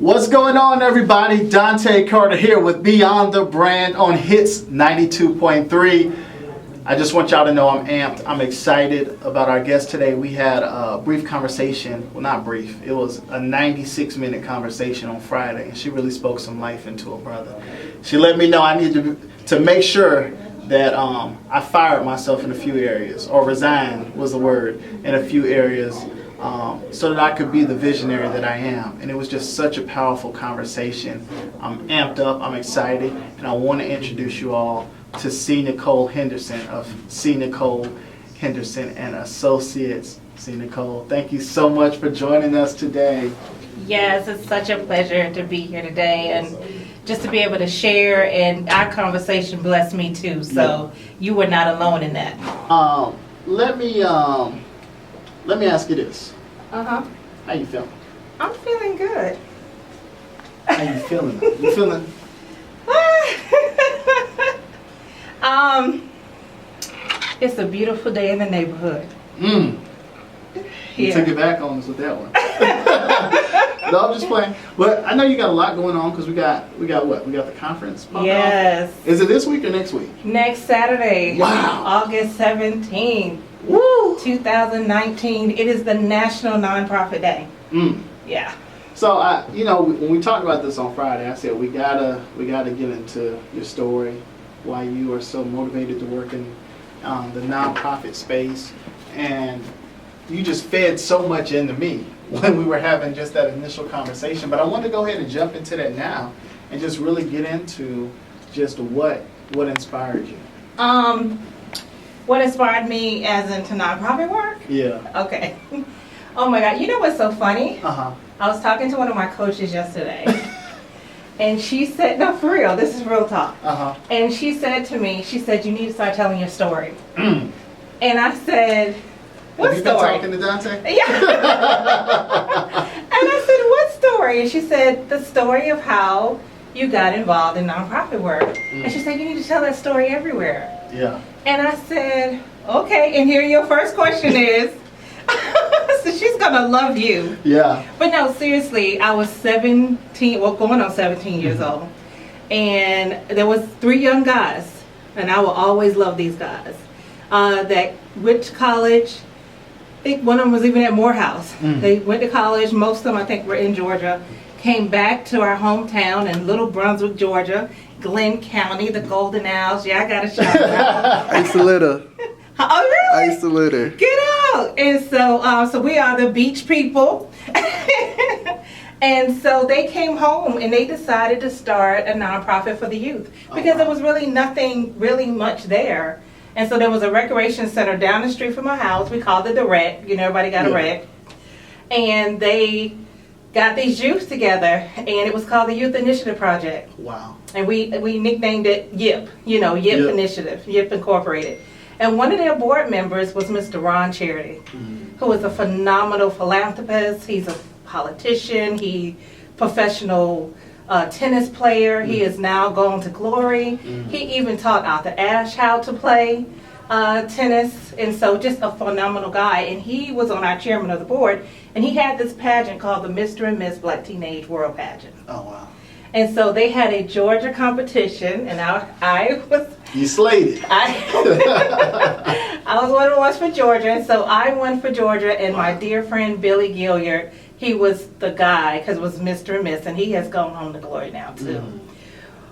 What's going on, everybody? Dante Carter here with Beyond the Brand on Hits 92.3. I just want y'all to know I'm amped. I'm excited about our guest today. We had a brief conversation. Well, not brief. It was a 96-minute conversation on Friday, and she really spoke some life into a brother. She let me know I need to make sure that I fired myself in a few areas, or resign was the word, in a few areas, so that I could be the visionary that I am. And it was just such a powerful conversation. I'm amped up, I'm excited, and I want to introduce you all to Nicole Henderson of Nicole Henderson and Associates. Nicole, thank you so much for joining us today. Yes, it's such a pleasure to be here today and just to be able to share, and our conversation blessed me too, so you were not alone in that. Let me ask you this. Uh-huh. How you feeling? I'm feeling good. How you feeling? You feeling? It's a beautiful day in the neighborhood. You took it back on us with that one. No, I'm just playing. But I know you got a lot going on because we got what? We got the conference. Yes. Is it this week or next week? Next Saturday. Wow. August 17th. Woo! 2019. It is the National Nonprofit Day. Yeah. So when we talked about this on Friday, I said we gotta get into your story, why you are so motivated to work in the nonprofit space, and you just fed so much into me when we were having just that initial conversation. But I want to go ahead and jump into that now and just really get into just what inspired you. What inspired me as into nonprofit work? Yeah. Okay. Oh my God. You know what's so funny? Uh-huh. I was talking to one of my coaches yesterday, and she said, no, for real, this is real talk. Uh-huh. And she said to me, you need to start telling your story. And I said, what Have you story? been talking to Dante? Yeah. And I said, what story? And she said, the story of how you got involved in nonprofit work. And she said, you need to tell that story everywhere. Yeah. And I said, okay, and here your first question is, so she's gonna love you. Yeah. But no, seriously, I was 17, well, going on 17 years old. And there was 3 young guys, and I will always love these guys, that went to college. I think one of them was even at Morehouse. They went to college. Most of them, I think, were in Georgia. Came back to our hometown in Little Brunswick, Georgia, Glenn County, the Golden Owls. Yeah, I got a shout out. I used to live her. Oh, really? I used to live her. Get out! And so we are the beach people. And so they came home and they decided to start a nonprofit for the youth because there was really nothing really much there. And so there was a recreation center down the street from my house. We called it the Rec. Everybody got a Rec. And they got these youths together, and it was called the Youth Initiative Project. Wow. And we nicknamed it YIP, YIP Initiative, YIP Incorporated. And one of their board members was Mr. Ron Charity, who is a phenomenal philanthropist. He's a politician. He's professional tennis player. He is now gone to glory. He even taught Arthur Ashe how to play tennis, and so just a phenomenal guy. And he was on our chairman of the board, and he had this pageant called the Mr. and Miss Black Teenage World Pageant. Oh, wow. And so they had a Georgia competition, and I was... You slayed it. I was one of the ones for Georgia, and so I won for Georgia, and my dear friend Billy Gilliard, he was the guy, because it was Mr. and Miss, and he has gone home to glory now, too.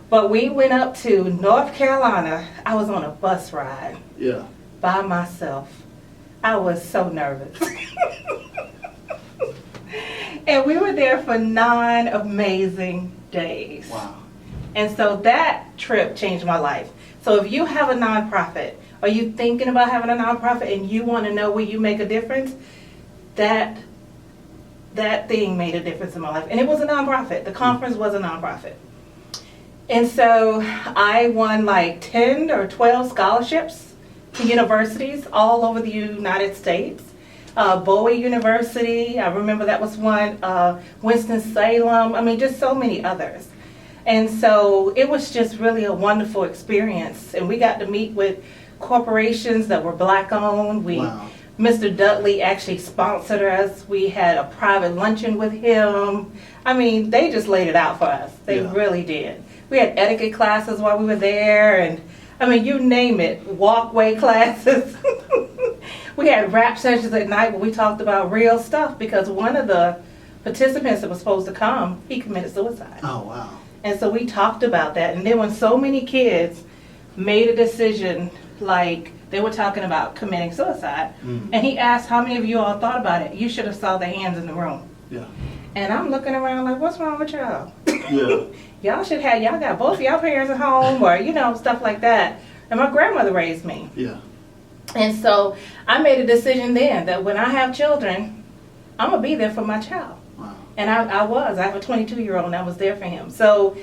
But we went up to North Carolina. I was on a bus ride. Yeah. By myself. I was so nervous. And we were there for 9 amazing days. Wow. And so that trip changed my life. So if you have a nonprofit, or you thinking about having a nonprofit and you want to know where you make a difference, that thing made a difference in my life. And it was a nonprofit. The conference was a nonprofit. And so I won like 10 or 12 scholarships to universities all over the United States. Bowie University, I remember that was one, Winston-Salem, I mean just so many others. And so it was just really a wonderful experience. And we got to meet with corporations that were black owned. We Mr. Dudley actually sponsored us. We had a private luncheon with him. I mean, they just laid it out for us. They really did. We had etiquette classes while we were there, and I mean, you name it, walkway classes. We had rap sessions at night where we talked about real stuff because one of the participants that was supposed to come, he committed suicide. Oh, wow. And so we talked about that. And then when so many kids made a decision, like they were talking about committing suicide, and he asked how many of you all thought about it. You should have saw the hands in the room. Yeah. And I'm looking around like, what's wrong with y'all? Yeah. y'all got both y'all parents at home, or stuff like that. And my grandmother raised me. Yeah. And so I made a decision then that when I have children, I'm gonna be there for my child. Wow. And I have a 22-year-old and I was there for him. So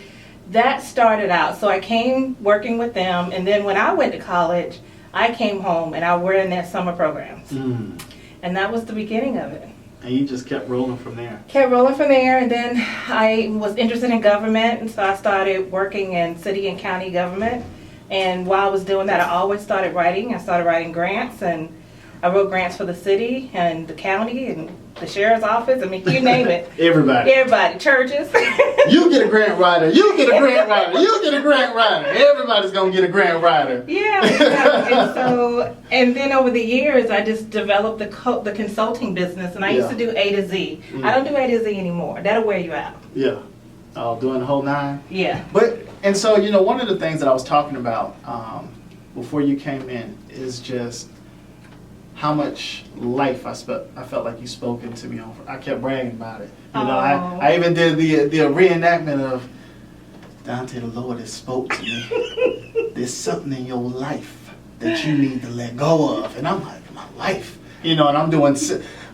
that started out. So I came working with them, and then when I went to college, I came home and I were in their summer programs. And that was the beginning of it. And you just kept rolling from there. Kept rolling from there, and then I was interested in government, and so I started working in city and county government. And while I was doing that, I always started writing. I started writing grants, and I wrote grants for the city and the county and the sheriff's office. I mean, you name it. Everybody. Churches. You get a grant writer. You get a grant writer. You get a grant writer. Everybody's going to get a grant writer. Yeah. And then over the years, I just developed the consulting business, and I used to do A to Z. I don't do A to Z anymore. That'll wear you out. Yeah. Doing the whole nine? Yeah. And so, one of the things that I was talking about before you came in is just how much life I felt like you spoke into me on. I kept bragging about it. I even did the reenactment of Dante, the Lord has spoke to me. There's something in your life that you need to let go of. And I'm like, my life? And I'm doing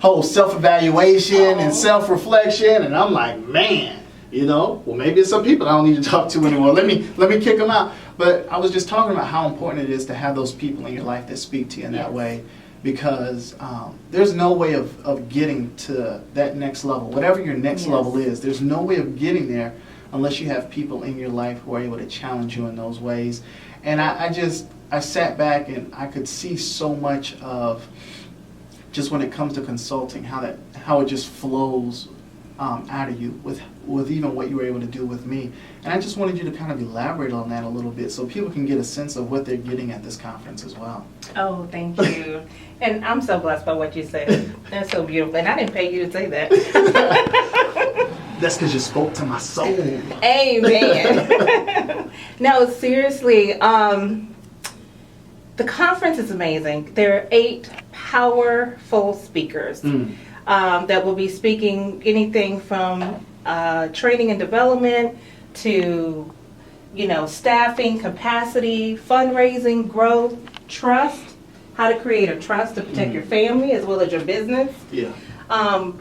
whole self-evaluation and self-reflection. And I'm like, man, well, maybe it's some people I don't need to talk to anymore. Let me kick them out. But I was just talking about how important it is to have those people in your life that speak to you in that way. Because there's no way of getting to that next level. Whatever your next level is, there's no way of getting there unless you have people in your life who are able to challenge you in those ways. And I sat back and I could see so much of just when it comes to consulting, how it just flows out of you with even what you were able to do with me. And I just wanted you to kind of elaborate on that a little bit so people can get a sense of what they're getting at this conference as well. Oh, thank you. And I'm so blessed by what you said. That's so beautiful. And I didn't pay you to say that. That's because you spoke to my soul. Amen. No, seriously, the conference is amazing. There are 8 powerful speakers that will be speaking anything from training and development to, staffing, capacity, fundraising, growth, trust, how to create a trust to protect your family as well as your business. Yeah.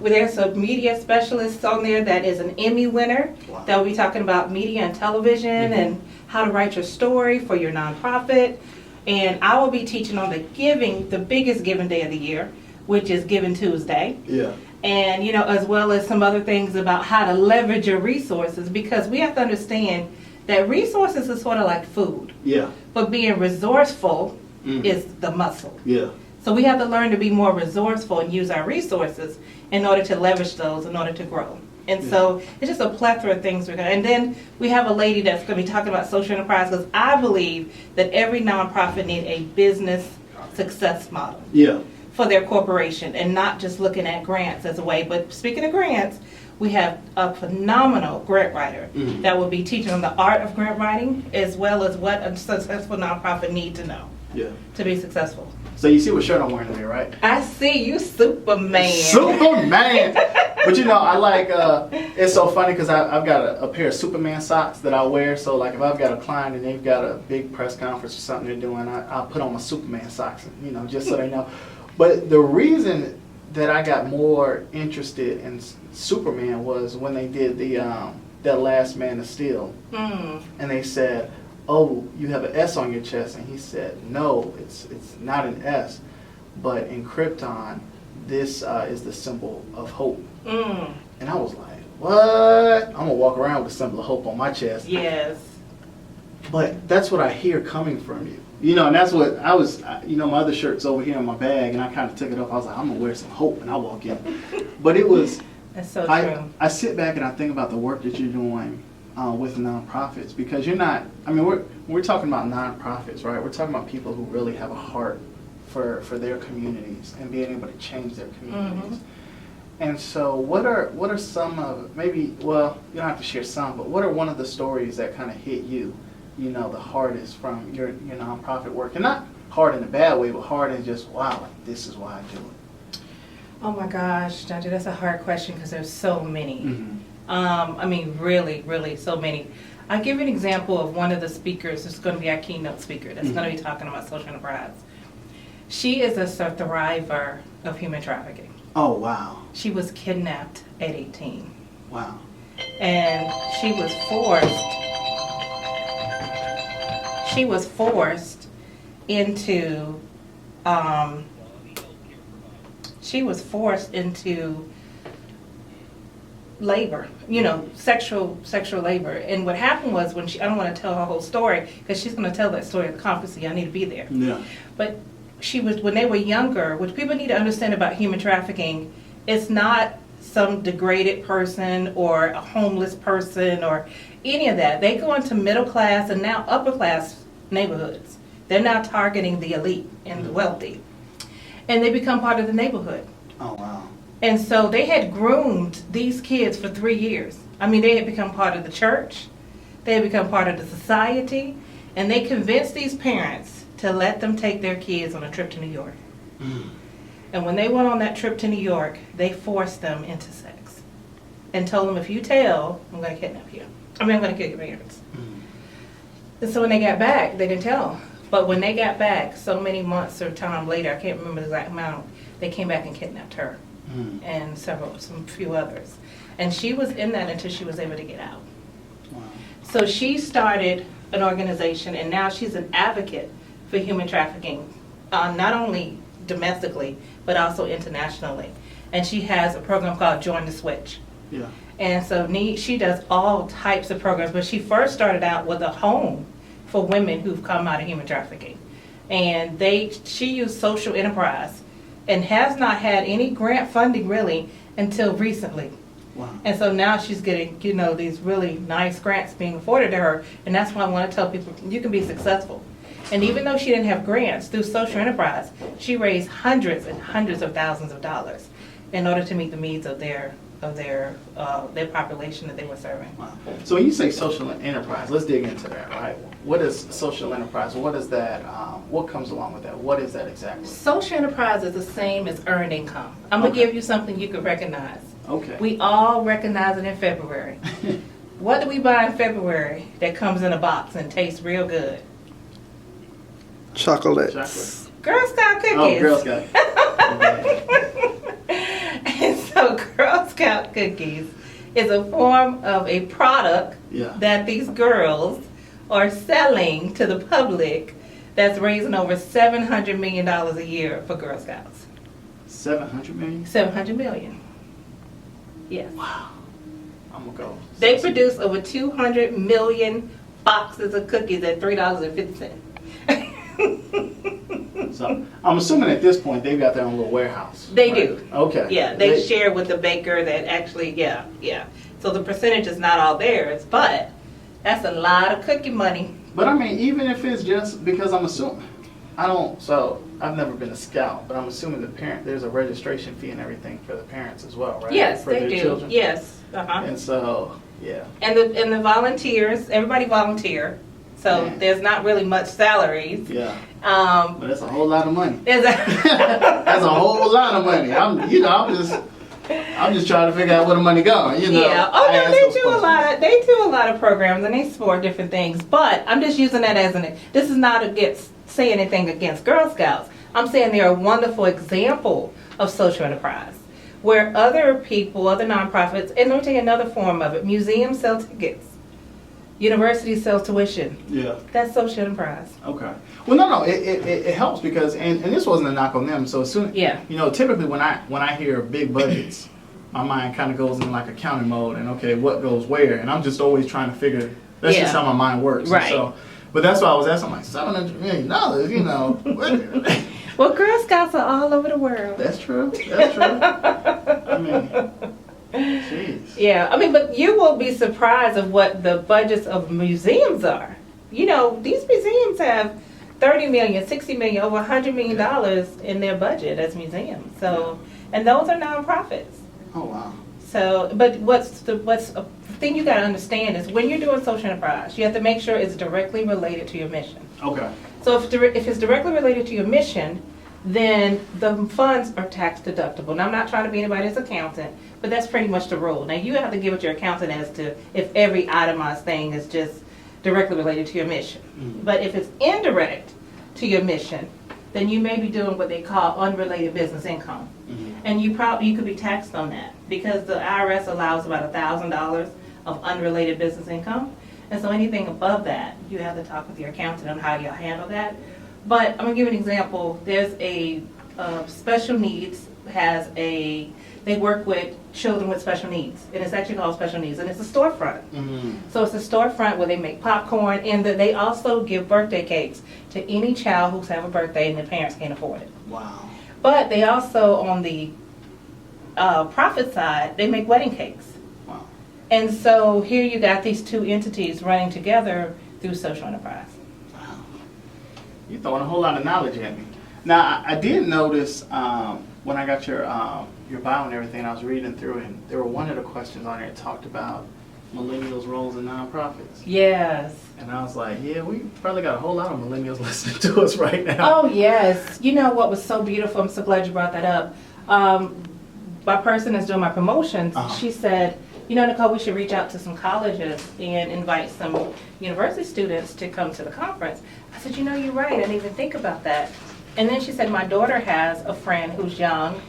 There's a media specialist on there that is an Emmy winner that will be talking about media and television and how to write your story for your nonprofit. And I will be teaching on the biggest giving day of the year, which is Giving Tuesday. Yeah. And, as well as some other things about how to leverage your resources, because we have to understand that resources is sort of like food. Yeah. But being resourceful is the muscle. Yeah. So we have to learn to be more resourceful and use our resources in order to leverage those, in order to grow. And so it's just a plethora of things we're going to. And then we have a lady that's going to be talking about social enterprise, because I believe that every nonprofit needs a business success model. Yeah. For their corporation, and not just looking at grants as a way. But speaking of grants, we have a phenomenal grant writer that will be teaching them the art of grant writing as well as what a successful nonprofit needs to know to be successful. So you see what shirt I'm wearing today, right? I see you, Superman. Superman! But I like, it's so funny because I've got a pair of Superman socks that I wear. So like if I've got a client and they've got a big press conference or something they're doing, I'll put on my Superman socks, just so they know. But the reason that I got more interested in Superman was when they did that Last Man of Steel. And they said, oh, you have an S on your chest. And he said, no, it's not an S. But in Krypton, this is the symbol of hope. And I was like, what? I'm going to walk around with the symbol of hope on my chest. Yes. But that's what I hear coming from you. You know, and that's what I was, you know, my other shirt's over here in my bag, and I kind of took it off. I was like, I'm going to wear some hope, and I walk in. But it was, That's so true. I sit back and I think about the work that you're doing with nonprofits, because you're not, I mean, we're talking about nonprofits, right? We're talking about people who really have a heart for their communities and being able to change their communities. Mm-hmm. And so what are some of, maybe, well, you don't have to share some, but what are one of the stories that kind of hit you, you know, the hardest from your nonprofit work? And not hard in a bad way, but hard in just, wow, like, this is why I do it. Oh my gosh, Dr. That's a hard question because there's so many. Mm-hmm. I mean, really, really so many. I'll give you an example of one of the speakers who's going to be our keynote speaker that's going to be talking about social enterprise. She is a survivor of human trafficking. Oh, wow. She was kidnapped at 18. Wow. And she was forced into labor, you know, sexual labor. And what happened was when I don't want to tell her whole story because she's going to tell that story at the conference, so I need to be there. Yeah. But when they were younger, which people need to understand about human trafficking, it's not some degraded person or a homeless person or any of that. They go into middle class and now upper class neighborhoods. They're now targeting the elite and the wealthy. And they become part of the neighborhood. Oh, wow. And so they had groomed these kids for 3 years. I mean, they had become part of the church. They had become part of the society. And they convinced these parents to let them take their kids on a trip to New York. Mm. And when they went on that trip to New York, they forced them into sex. And told them, if you tell, I'm going to kidnap you. I'm going to kill your parents. Mm. And so when they got back, they didn't tell. But when they got back, so many months or time later, I can't remember the exact amount, they came back and kidnapped her. Mm. And some few others. And she was in that until she was able to get out. Wow. So she started an organization, and now she's an advocate for human trafficking, not only domestically, but also internationally. And she has a program called Join the Switch. Yeah. And so she does all types of programs, but she first started out with a home for women who've come out of human trafficking. And she used social enterprise and has not had any grant funding really until recently. Wow. And so now she's getting, you know, these really nice grants being afforded to her. And that's why I want to tell people, you can be successful. And even though she didn't have grants through social enterprise, she raised hundreds and hundreds of thousands of dollars in order to meet the needs of their population that they were serving. Wow. So when you say social enterprise, let's dig into that, right? What is social enterprise? What is that? What comes along with that? What is that exactly? Social enterprise is the same as earned income. I'm going to give you something you could recognize. Okay. We all recognize it in February. What do we buy in February that comes in a box and tastes real good? Chocolates. Chocolate. Girl Scout cookies. Oh, Girl Scout. And so Girl Scout cookies is a form of a product that these girls are selling to the public that's raising over $700 million a year for Girl Scouts. 700 million? 700 million. Yes. Wow. I'm going to go. They produce over 200 million boxes of cookies at $3.50. So I'm assuming at this point they've got their own little warehouse. They right? do. Okay. Yeah, they share with the baker that actually, yeah. So the percentage is not all theirs, but that's a lot of cookie money. But I mean, even if it's just because I've never been a scout, but I'm assuming there's a registration fee and everything for the parents as well, right? Yes, for they their do. Children. Yes. And so, yeah. And the volunteers, everybody volunteer. So Man. there's not really much salaries. Yeah. But that's a whole lot of money. There's That's a whole lot of money. I'm just trying to figure out where the money going. Yeah. Oh no, they do a lot of programs and they support different things. But I'm just using that as this is not say anything against Girl Scouts. I'm saying they're a wonderful example of social enterprise where other people, other nonprofits, and let me tell you another form of it. Museums sell tickets. Universities sell tuition. Yeah. That's social enterprise. Okay. Well, no, it helps because, and this wasn't a knock on them. So as soon, typically when I hear big budgets, my mind kind of goes in like accounting mode and okay, what goes where, and I'm just always trying to figure. That's just how my mind works. Right. And But that's why I was asking, like, $700 million, you know. What? Well, Girl Scouts are all over the world. That's true. That's true. I mean, jeez. Yeah, I mean, but you will be surprised of what the budgets of museums are. You know, these museums have 30 million, 60 million, over $100 million in their budget as museums. So, and those are nonprofits. Oh, wow. So, but what's a thing you got to understand is when you're doing social enterprise, you have to make sure it's directly related to your mission. Okay. So if it's directly related to your mission, then the funds are tax deductible. Now, I'm not trying to be anybody's accountant, but that's pretty much the rule. Now, you have to give it to your accountant as to if every itemized thing is just directly related to your mission. Mm-hmm. But if it's indirect to your mission, then you may be doing what they call unrelated business income. Mm-hmm. And you could be taxed on that because the IRS allows about $1,000 of unrelated business income. And so anything above that, you have to talk with your accountant on how you'll handle that. But I'm gonna give an example. There's a special needs they work with children with special needs, and it's actually called special needs, and it's a storefront. Mm-hmm. So it's a storefront where they make popcorn, and they also give birthday cakes to any child who's have a birthday and their parents can't afford it. Wow. But they also, on the profit side, they make wedding cakes. Wow. And so here you got these two entities running together through social enterprise. Wow. You're throwing a whole lot of knowledge at me. Now, I did notice when I got your bio and everything, I was reading through it, and there were one of the questions on there that talked about millennials' roles in nonprofits. Yes. And I was like, yeah, we probably got a whole lot of millennials listening to us right now. Oh, yes. You know what was so beautiful? I'm so glad you brought that up. My person that's doing my promotions, she said, you know, Nicole, we should reach out to some colleges and invite some university students to come to the conference. I said, you know, you're right. I didn't even think about that. And then she said, my daughter has a friend who's young.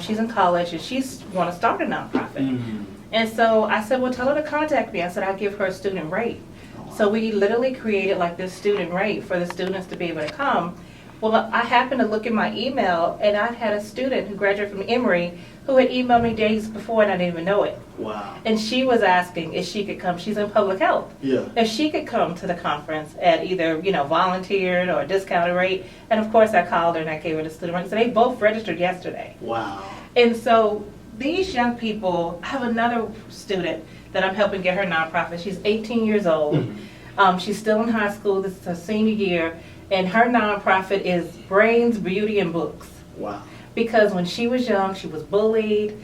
She's in college and she's want to start a nonprofit. Mm-hmm. And so I said, well, tell her to contact me. I said, I'll give her a student rate. Oh, wow. So we literally created like this student rate for the students to be able to come. Well, I happened to look in my email, and I had a student who graduated from Emory who had emailed me days before, and I didn't even know it. Wow. And she was asking if she could come. She's in public health. Yeah. If she could come to the conference at either, you know, volunteered or a discounted rate. And of course, I called her and I gave her the student rate. So they both registered yesterday. Wow. And so these young people, I have another student that I'm helping get her nonprofit. She's 18 years old. Mm-hmm. She's still in high school. This is her senior year. And her nonprofit is Brains, Beauty, and Books. Wow. Because when she was young, she was bullied.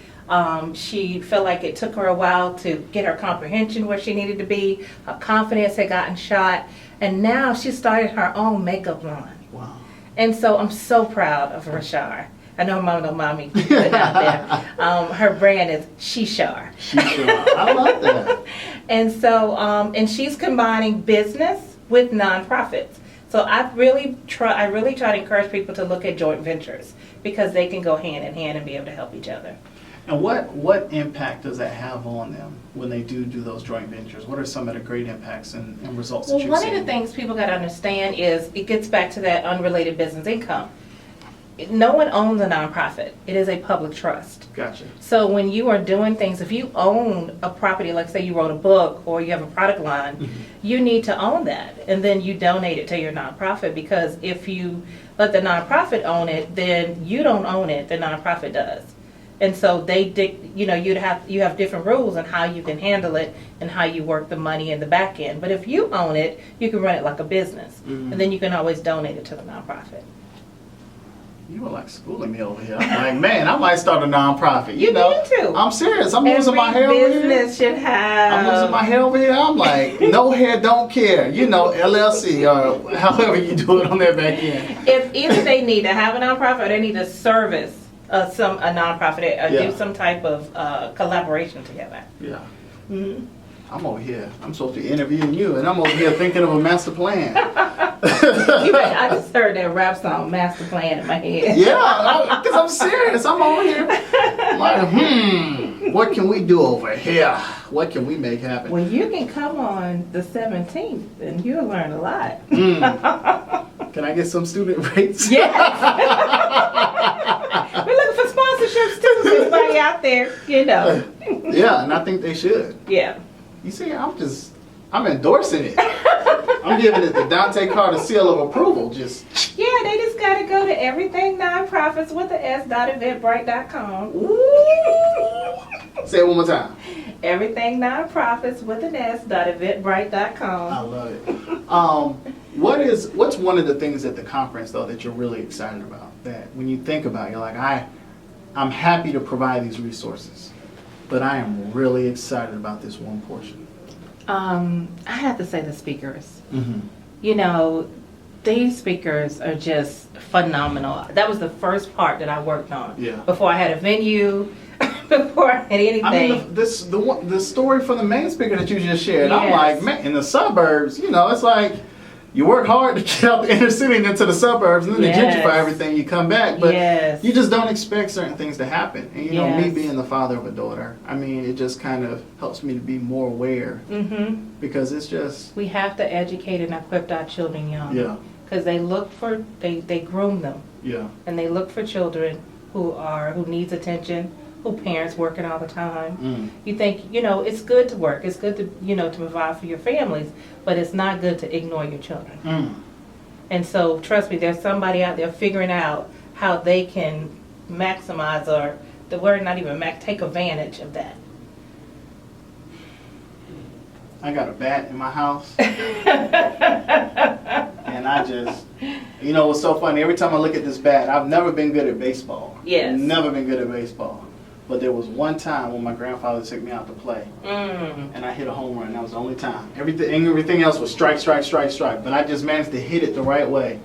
She felt like it took her a while to get her comprehension where she needed to be. Her confidence had gotten shot. And now she started her own makeup line. Wow. And so I'm so proud of Rashar. I know Mom don't mind me putting it out there. Her brand is Shishar. Shishar. I love that. And so, and she's combining business with nonprofits. So I really try to encourage people to look at joint ventures because they can go hand in hand and be able to help each other. And what impact does that have on them when they do those joint ventures? What are some of the great impacts and results that you've Well, seen? one of the things people got to understand is it gets back to that unrelated business income. No one owns a nonprofit. It is a public trust. Gotcha. So when you are doing things, if you own a property, like say you wrote a book or you have a product line, mm-hmm. you need to own that. And then you donate it to your nonprofit, because if you let the nonprofit own it, then you don't own it, the nonprofit does. And so you have different rules on how you can handle it and how you work the money in the back end. But if you own it, you can run it like a business. Mm-hmm. And then you can always donate it to the nonprofit. You were like schooling me over here. I'm like, man, I might start a nonprofit. You know, need to. I'm serious. I'm losing my hair over here. Business should have. I'm losing my hair over here. I'm like, no hair, don't care. You know, LLC or however you do it on that back end. If either they need to have a nonprofit or they need to service a nonprofit or do some type of collaboration together. Yeah. Mm-hmm. I'm over here. I'm supposed to be interviewing you, and I'm over here thinking of a master plan. I just heard that rap song, Master Plan, in my head. Yeah, because I'm serious. I'm over here like, what can we do over here? What can we make happen? Well, you can come on the 17th, and you'll learn a lot. Can I get some student rates? Yes. We're looking for sponsorships too, so anybody out there, you know. Yeah, and I think they should. Yeah. You see, I'm endorsing it. I'm giving it the Dante Carter seal of approval. Just Yeah, they just got to go to everything nonprofits with the s.eventbrite.com. say it one more time. Everything nonprofits with an s.eventbrite.com. I love it. What's one of the things at the conference though that you're really excited about? That when you think about it, you're like, I'm happy to provide these resources, but I am really excited about this one portion. I have to say the speakers. Mm-hmm. You know, these speakers are just phenomenal. That was the first part that I worked on. Yeah. Before I had a venue, before I had anything. I mean, the story from the main speaker that you just shared. I'm Yes. like, man, in the suburbs, you know, it's like you work hard to get out the inner city and into the suburbs, and then Yes. they gentrify everything. You come back, but Yes. you just don't expect certain things to happen. And you know, me Yes. being the father of a daughter, I mean, it just kind of helps me to be more aware Mm-hmm. because it's just, We have to educate and equip our children young. yeah, Because they groom them, yeah, and they look for children who needs attention, who parents working all the time. You think, you know, it's good to work, it's good to, you know, to provide for your families, but it's not good to ignore your children. And so, trust me, there's somebody out there figuring out how they can maximize, or the word not even take advantage of that. I got a bat in my house. And I just, you know what's so funny? Every time I look at this bat, I've never been good at baseball. Yes. Never been good at baseball. But there was one time when my grandfather took me out to play, and I hit a home run. That was the only time. Everything else was strike, strike, strike, strike. But I just managed to hit it the right way.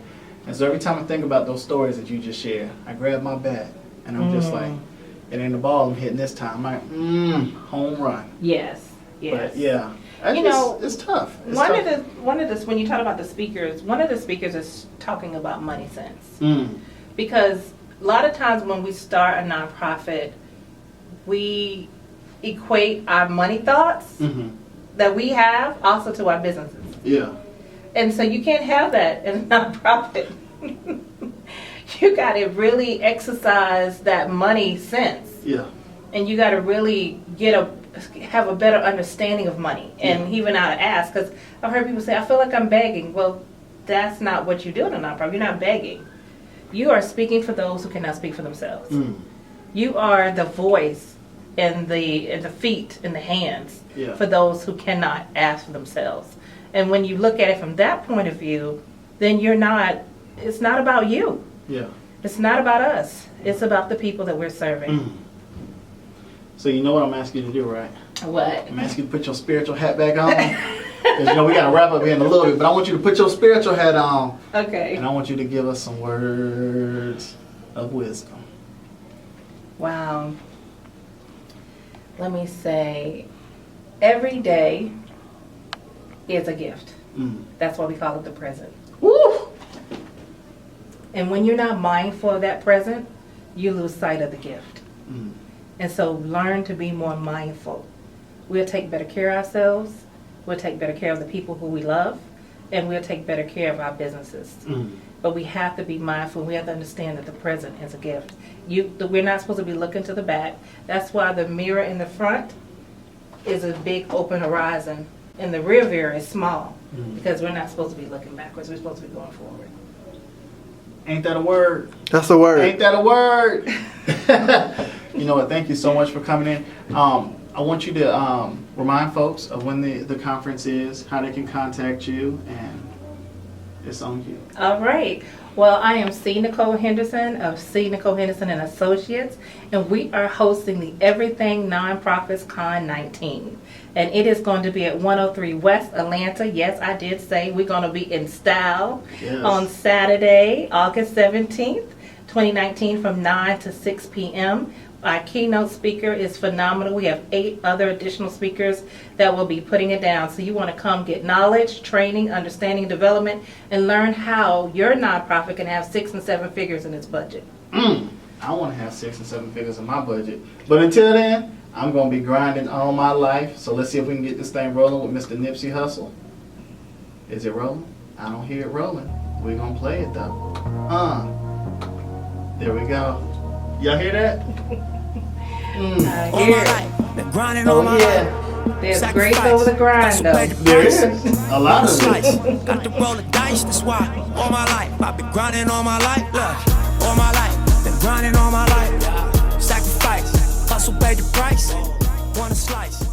And so every time I think about those stories that you just shared, I grab my bat, and I'm just like, it ain't the ball I'm hitting this time. I'm like, home run. Yes, yes. But yeah, You know, it's tough. It's One tough. of the when you talk about the speakers, one of the speakers is talking about money sense. Mm. Because a lot of times when we start a nonprofit, we equate our money thoughts that we have also to our businesses. Yeah. And so you can't have that in a nonprofit. You got to really exercise that money sense. Yeah. And you got to really have a better understanding of money and even how to ask. Because I've heard people say, I feel like I'm begging. Well, that's not what you do in a nonprofit. You're not begging. You are speaking for those who cannot speak for themselves. You are the voice and the feet and the hands for those who cannot ask for themselves. And when you look at it from that point of view, then it's not about you. Yeah. It's not about us. It's about the people that we're serving. So you know what I'm asking you to do, right? What? I'm asking you to put your spiritual hat back on. Because you know we got to wrap up here in a little bit, but I want you to put your spiritual hat on. Okay. And I want you to give us some words of wisdom. Wow. Let me say, every day is a gift. That's why we call it the present. Woo! And when you're not mindful of that present, you lose sight of the gift. And so learn to be more mindful. We'll take better care of ourselves. We'll take better care of the people who we love. And we'll take better care of our businesses. But we have to be mindful. We have to understand that the present is a gift. We're not supposed to be looking to the back. That's why the mirror in the front is a big open horizon. And the rear mirror is small. Because we're not supposed to be looking backwards. We're supposed to be going forward. Ain't that a word? That's a word. Ain't that a word? You know what? Thank you so much for coming in. I want you to remind folks of when the conference is, how they can contact you, and it's on you. All right. Well, I am Nicole Henderson of Nicole Henderson and Associates, and we are hosting the Everything Nonprofits Con 19. And it is going to be at 103 West Atlanta. Yes, I did say we're going to be in style on Saturday, August 17th, 2019 from 9 to 6 p.m. Our keynote speaker is phenomenal. We have 8 other additional speakers that will be putting it down. So you want to come get knowledge, training, understanding, development, and learn how your nonprofit can have 6 and 7 figures in its budget. I want to have 6 and 7 figures in my budget. But until then, I'm going to be grinding all my life. So let's see if we can get this thing rolling with Mr. Nipsey Hussle. Is it rolling? I don't hear it rolling. We're going to play it though. There we go. Y'all hear that? Here. Been grinding Oh all my yeah. life. There's grace over the grind, though. There is a lot of Slice. it. Got to roll the dice, that's why. All my life, I've been grinding all my life. Look, all my life, been grinding all my life. Sacrifice, hustle, pay the price. Want a slice.